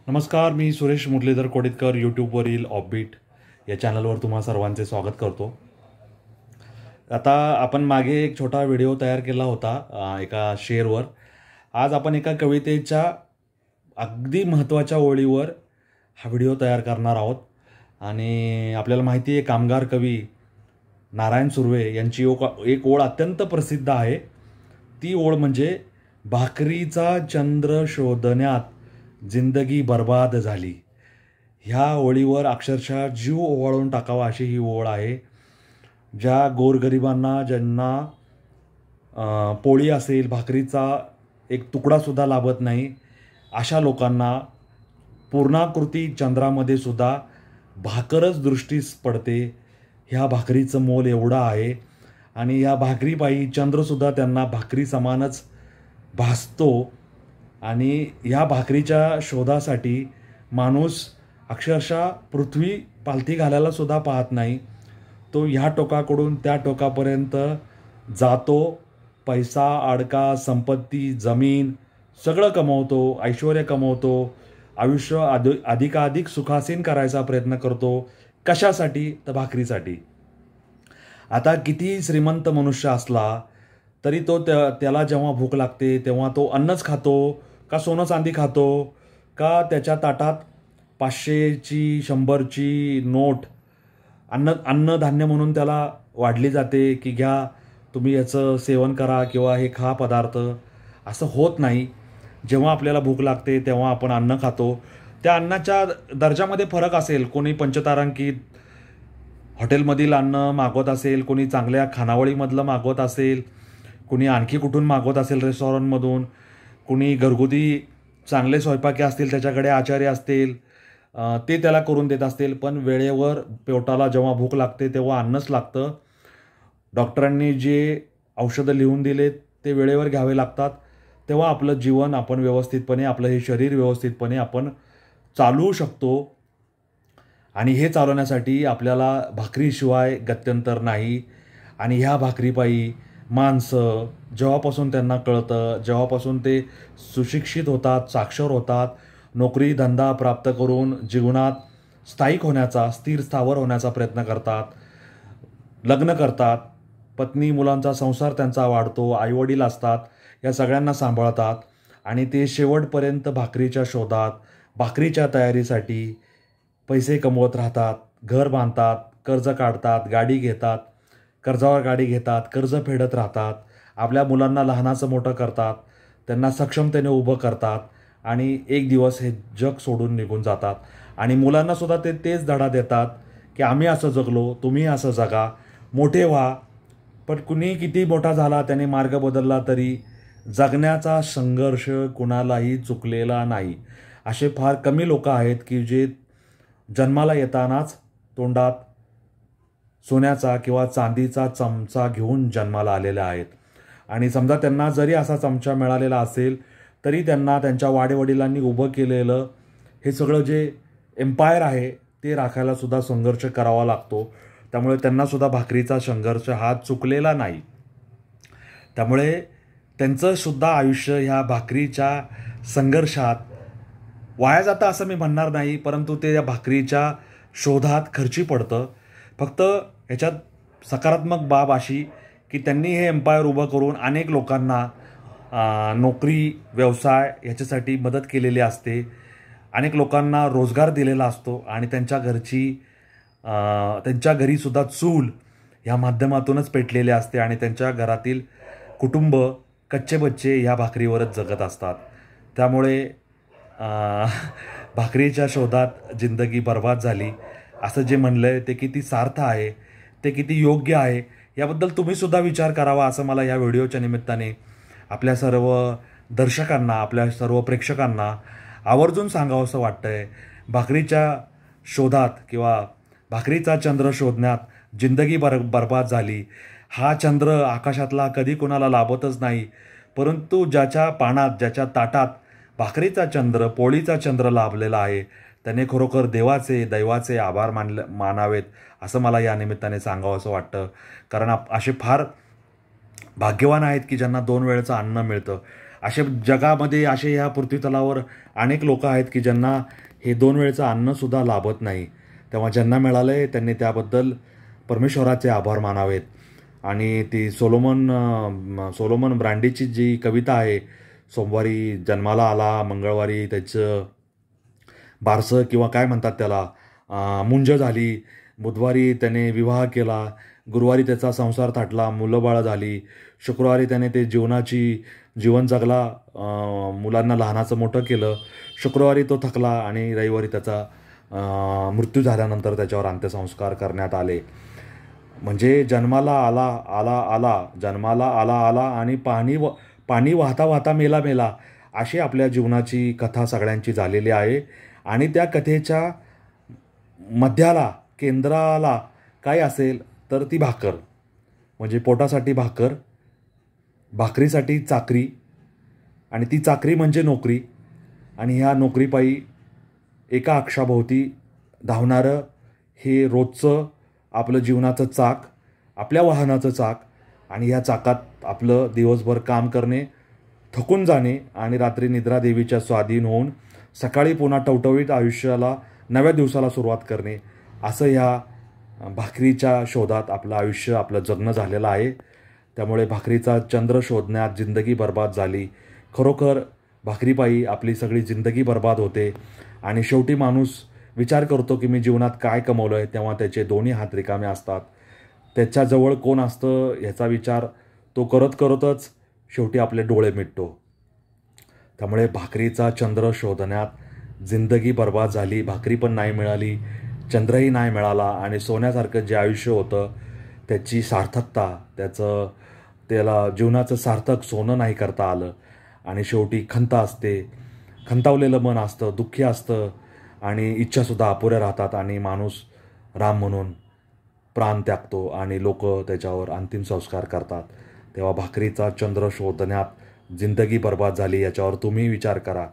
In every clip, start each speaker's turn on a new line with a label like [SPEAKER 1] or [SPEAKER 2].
[SPEAKER 1] नमस्कार, मी सुरेश मुरलीधर कोडितकर यूट्यूबवरील ऑफबीट या चॅनलवर तुम्हा सर्वांचे स्वागत करतो. आता आपण मागे एक छोटा व्हिडिओ तयार केला होता एका शेअरवर. आज आपण एका कवितेच्या अगदी महत्त्वाच्या ओळीवर हा व्हिडिओ तयार करणार आहोत. आणि आपल्याला माहिती आहे, कामगार कवी नारायण सुर्वे यांची एक ओळ अत्यंत प्रसिद्ध आहे. ती ओळ म्हणजे, भाकरीचा चंद्र शोधण्यात जिंदगी बर्बाद झाली. ह्या ओळीवर अक्षरशः जीव ओवाळून टाकावा अशी ही ओळ आहे. ज्या गोरगरिबांना, ज्यांना पोळी असेल, भाकरीचा एक तुकडासुद्धा लाभत नाही, अशा लोकांना पूर्णाकृती चंद्रामध्ये सुद्धा भाकरच दृष्टीस पडते. ह्या भाकरीचं मोल एवढं आहे. आणि ह्या भाकरीपायी चंद्रसुद्धा त्यांना भाकरी समानच भासतो. आणि ह्या भाकरीच्या शोधासाठी माणूस अक्षरशः पृथ्वी पालथी घालायला सुद्धा पाहत नाही. तो ह्या टोकाकडून त्या टोकापर्यंत जातो. पैसा, अडका, संपत्ती, जमीन सगळं कमवतो, ऐश्वर्य कमवतो, आयुष्य अधिकाधिक सुखासीन करायचा प्रयत्न करतो. कशासाठी? तर भाकरीसाठी. आता किती श्रीमंत मनुष्य असला तरी तो त्याला जेव्हा भूक लागते तेव्हा तो अन्नच खातो का सोनं चांदी खातो, का त्याच्या ताटात 500ची 100ची नोट अन्नधान्य म्हणून त्याला वाढली जाते की घ्या तुम्ही याचं सेवन करा किंवा हे खा पदार्थ. असं होत नाही. जेव्हा आपल्याला भूक लागते तेव्हा आपण अन्न खातो. त्या अन्नाच्या दर्जामध्ये फरक असेल. कोणी पंचतारांकित हॉटेलमधील अन्न मागवत असेल, कोणी चांगल्या खानावळीमधलं मागवत असेल, कोणी आणखी कुठून मागवत असेल रेस्टॉरंटमधून, कुणी घरगुती चांगले स्वयंपाकी असतील, त्याच्याकडे आचार्य असतील, ते त्याला करून देत असतील. पण वेळेवर पोटाला जेव्हा भूक लागते तेव्हा अन्नच लागतं. डॉक्टरांनी जे औषधं लिहून दिले ते वेळेवर घ्यावे लागतात. तेव्हा आपलं जीवन आपण व्यवस्थितपणे, आपलं हे शरीर व्यवस्थितपणे आपण चालवू शकतो. आणि हे चालवण्यासाठी आपल्याला भाकरीशिवाय गत्यंतर नाही. आणि ह्या भाकरीपायी माणसं जेव्हापासून त्यांना कळतं, जेव्हापासून ते सुशिक्षित होतात, साक्षर होतात, नोकरी धंदा प्राप्त करून जीवनात स्थायिक होण्याचा, स्थिर स्थावर होण्याचा प्रयत्न करतात, लग्न करतात, पत्नी मुलांचा संसार त्यांचा वाढतो, आईवडील असतात, या सगळ्यांना सांभाळतात. आणि ते शेवटपर्यंत भाकरीच्या शोधात, भाकरीच्या तयारीसाठी पैसे कमवत राहतात, घर बांधतात, कर्ज काढतात, गाडी घेतात, कर्जावर गाडी घेतात, कर्ज फेडत राहतात, आपल्या मुलांना लहानाचं मोठं करतात, त्यांना सक्षमतेने उभं करतात. आणि एक दिवस हे जग सोडून निघून जातात. आणि मुलांनासुद्धा ते तेच धडा देतात की आम्ही असं जगलो, तुम्ही असं जगा, मोठे व्हा. पण कुणी किती मोठा झाला, त्याने मार्ग बदलला तरी जगण्याचा संघर्ष कुणालाही चुकलेला नाही. असे फार कमी लोक आहेत की जे जन्माला येतानाच तोंडात सोन्याचा किंवा चांदीचा चमचा घेऊन जन्माला आलेले आहेत. आणि समजा त्यांना जरी असा चमचा मिळालेला असेल तरी त्यांना त्यांच्या वाडेवडिलांनी उभं केलेलं हे सगळं जे एम्पायर आहे ते राखायला सुद्धा संघर्ष करावा लागतो. त्यामुळे त्यांनासुद्धा भाकरीचा संघर्ष हा चुकलेला नाही. त्यामुळे त्यांचं सुद्धा आयुष्य ह्या भाकरीच्या संघर्षात वाया जातं असं मी म्हणणार नाही, परंतु ते या भाकरीच्या शोधात खर्ची पडतं. फक्त ह्याच्यात सकारात्मक बाब अशी की त्यांनी हे एम्पायर उभं करून अनेक लोकांना नोकरी, व्यवसाय ह्याच्यासाठी मदत केलेली असते. अनेक लोकांना रोजगार दिलेला असतो. आणि त्यांच्या घरीसुद्धा चूल ह्या माध्यमातूनच पेटलेले असते. आणि त्यांच्या घरातील कुटुंब, कच्चे बच्चे ह्या भाकरीवरच जगत असतात. त्यामुळे भाकरीच्या शोधात जिंदगी बर्बाद झाली असं जे म्हणलं आहे ते किती सार्थ आहे, ते किती योग्य आहे, याबद्दल तुम्हीसुद्धा विचार करावा असं मला या व्हिडिओच्या निमित्ताने आपल्या सर्व दर्शकांना, आपल्या सर्व प्रेक्षकांना आवर्जून सांगावं असं वाटतं आहे. भाकरीच्या शोधात किंवा भाकरीचा चंद्र शोधण्यात जिंदगी बर्बाद झाली. हा चंद्र आकाशातला कधी कोणाला लाभतच नाही, परंतु ज्याच्या पानात, ज्याच्या ताटात भाकरीचा चंद्र, पोळीचा चंद्र लाभलेला आहे त्याने खरोखर दैवाचे आभार मानावेत असं मला या निमित्ताने सांगावं असं वाटतं. कारण असे फार भाग्यवान आहेत की ज्यांना 2 वेळचं अन्न मिळतं. असे जगामध्ये असे ह्या पृथ्वीतलावर अनेक लोक आहेत की ज्यांना हे 2 वेळचं अन्नसुद्धा लाभत नाही. तेव्हा ज्यांना मिळालंय त्यांनी त्याबद्दल परमेश्वराचे आभार मानावेत. आणि ती सोलोमन ब्रँडीची जी कविता आहे, सोमवारी जन्माला आला, मंगळवारी त्याचं बारसं किंवा काय म्हणतात त्याला मुंज झाली, बुधवारी त्याने विवाह केला, गुरुवारी त्याचा संसार थाटला, मुलंबाळं झाली, शुक्रवारी त्याने ते जीवन जगला, मुलांना लहानाचं मोठं केलं, शुक्रवारी तो थकला आणि रविवारी त्याचा मृत्यू झाल्यानंतर त्याच्यावर अंत्यसंस्कार करण्यात आले. म्हणजे जन्माला आला आणि पाणी वाहता वाहता मेला अशी आपल्या जीवनाची कथा सगळ्यांची झालेली आहे. आणि त्या कथेच्या मध्याला केंद्राला काय असेल तर ती भाकर, म्हणजे पोटासाठी भाकर, भाकरीसाठी चाकरी, आणि ती चाकरी म्हणजे नोकरी. आणि ह्या नोकरीपायी एका अक्षाभोवती धावणारं हे रोजचं आपलं जीवनाचं चाक, आपल्या वाहनाचं चाक. आणि ह्या चाकात आपलं दिवसभर काम करणे, थकून जाणे आणि रात्री निद्रा देवीच्या स्वाधीन होऊन सकाळी पुन्हा टवटवीत आयुष्याला, नव्या दिवसाला सुरुवात करणे, असं ह्या भाकरीच्या शोधात आपलं आयुष्य, आपलं जगणं झालेलं आहे. त्यामुळे भाकरीचा चंद्र शोधण्यात जिंदगी बर्बाद झाली. खरोखर भाकरीपायी आपली सगळी जिंदगी बर्बाद होते. आणि शेवटी माणूस विचार करतो की मी जीवनात काय कमवलं आहे, तेव्हा त्याचे दोन्ही हात रिकामे असतात. त्याच्याजवळ कोण असतं ह्याचा विचार तो करतच शेवटी आपले डोळे मिटतो. त्यामुळे भाकरीचा चंद्र शोधण्यात जिंदगी बर्बाद झाली. भाकरी पण नाही मिळाली, चंद्रही नाही मिळाला, आणि सोन्यासारखं जे आयुष्य होतं त्याची सार्थकता, त्याला जीवनाचं सार्थक सोनं नाही करता आलं. आणि शेवटी खंत असते, खंतावलेलं मन असतं, दुःखी असतं, आणि इच्छासुद्धा अपुऱ्या राहतात. आणि माणूस राम म्हणून प्राण त्यागतो आणि लोक त्याच्यावर अंतिम संस्कार करतात. तेव्हा भाकरीचा चंद्र शोधण्यात जिंदगी बर्बाद झाली याच्यावर तुम्ही विचार करा.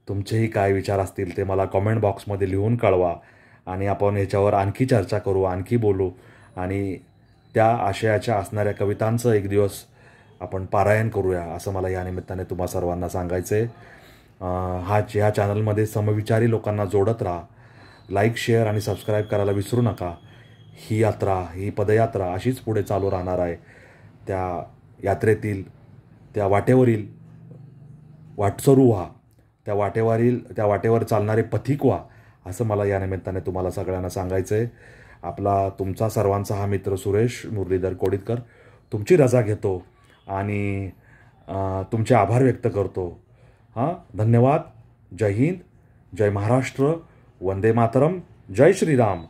[SPEAKER 1] तुमचेही काय विचार असतील ते मला कॉमेंट बॉक्समध्ये लिहून कळवा. आणि आपण ह्याच्यावर आणखी चर्चा करू, आणखी बोलू. आणि त्या आशयाच्या असणाऱ्या कवितांचं एक दिवस आपण पारायण करूया, असं मला या निमित्ताने तुम्हा सर्वांना सांगायचं आहे. ह्या चॅनलमध्ये समविचारी लोकांना जोडत राहा. लाईक, शेअर आणि सबस्क्राईब करायला विसरू नका. ही यात्रा, ही पदयात्रा अशीच पुढे चालू राहणार आहे. त्या यात्रेतील, त्या वाटेवरील वाटसरू व्हा, त्या वाटेवर चालणारे पथिक व्हा, असं मला या निमित्ताने तुम्हाला सगळ्यांना सांगायचं आहे. तुमचा सर्वांचा हा मित्र सुरेश मुरलीधर कोडितकर तुमची रजा घेतो आणि तुमचे आभार व्यक्त करतो. धन्यवाद. जय हिंद, जय महाराष्ट्र, वंदे मातरम, जय श्रीराम.